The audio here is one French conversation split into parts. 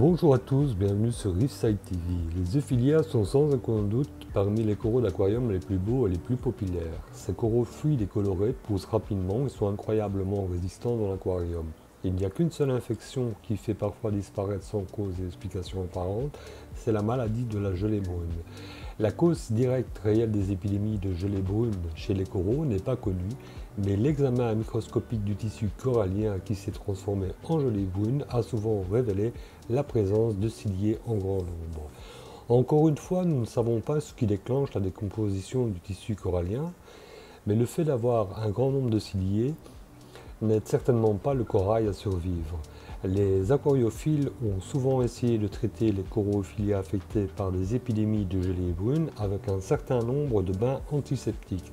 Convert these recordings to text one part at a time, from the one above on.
Bonjour à tous, bienvenue sur Reefside TV. Les Euphilia sont sans aucun doute parmi les coraux d'aquarium les plus beaux et les plus populaires. Ces coraux fluides et colorés poussent rapidement et sont incroyablement résistants dans l'aquarium. Il n'y a qu'une seule infection qui fait parfois disparaître sans cause et explication apparente, c'est la maladie de la gelée brune. La cause directe réelle des épidémies de gelée brune chez les coraux n'est pas connue, mais l'examen microscopique du tissu corallien qui s'est transformé en gelée brune a souvent révélé la présence de ciliés en grand nombre. Encore une fois, nous ne savons pas ce qui déclenche la décomposition du tissu corallien, mais le fait d'avoir un grand nombre de ciliés n'aide certainement pas le corail à survivre. Les aquariophiles ont souvent essayé de traiter les corophilia affectés par des épidémies de gelée brune avec un certain nombre de bains antiseptiques.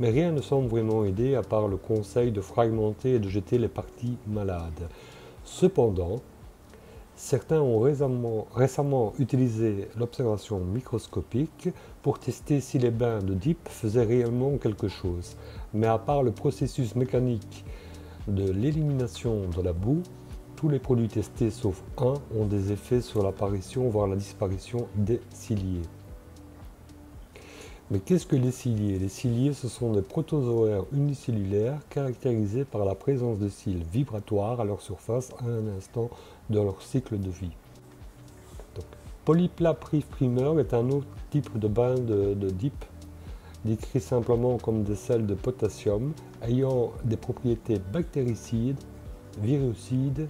Mais rien ne semble vraiment aider à part le conseil de fragmenter et de jeter les parties malades. Cependant, certains ont récemment utilisé l'observation microscopique pour tester si les bains de DIP faisaient réellement quelque chose. Mais à part le processus mécanique de l'élimination de la boue, tous les produits testés sauf un ont des effets sur l'apparition voire la disparition des ciliés. Mais qu'est-ce que les ciliés? Les ciliés, ce sont des protozoaires unicellulaires caractérisés par la présence de cils vibratoires à leur surface à un instant de leur cycle de vie. Polyplap Reef Primer est un autre type de bain de DIP, décrit simplement comme des sels de potassium ayant des propriétés bactéricides, virucides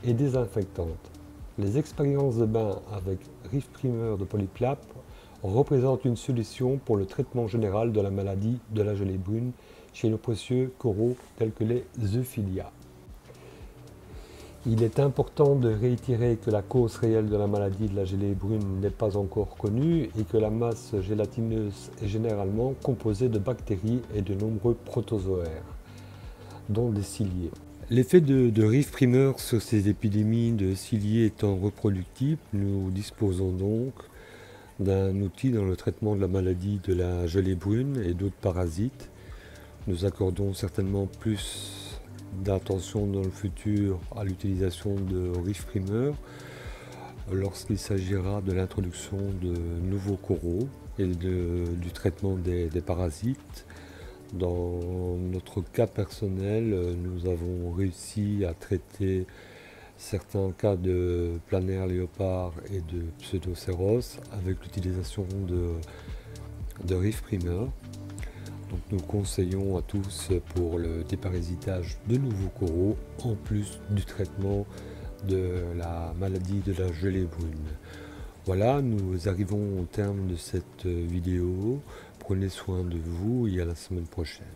et désinfectantes. Les expériences de bain avec Reef Primer de Polyplap représentent une solution pour le traitement général de la maladie de la gelée brune chez nos précieux coraux tels que les Euphilia. Il est important de réitérer que la cause réelle de la maladie de la gelée brune n'est pas encore connue et que la masse gélatineuse est généralement composée de bactéries et de nombreux protozoaires, dont des ciliés. L'effet de Reef Primer sur ces épidémies de ciliés étant reproductible, nous disposons donc d'un outil dans le traitement de la maladie de la gelée brune et d'autres parasites. Nous accordons certainement plus d'attention dans le futur à l'utilisation de Reef Primer lorsqu'il s'agira de l'introduction de nouveaux coraux et du traitement des parasites. Dans notre cas personnel, nous avons réussi à traiter certains cas de planaire léopard et de pseudocéros avec l'utilisation de Reef Primer. Donc nous conseillons à tous pour le déparasitage de nouveaux coraux, en plus du traitement de la maladie de la gelée brune. Voilà, nous arrivons au terme de cette vidéo. Prenez soin de vous et à la semaine prochaine.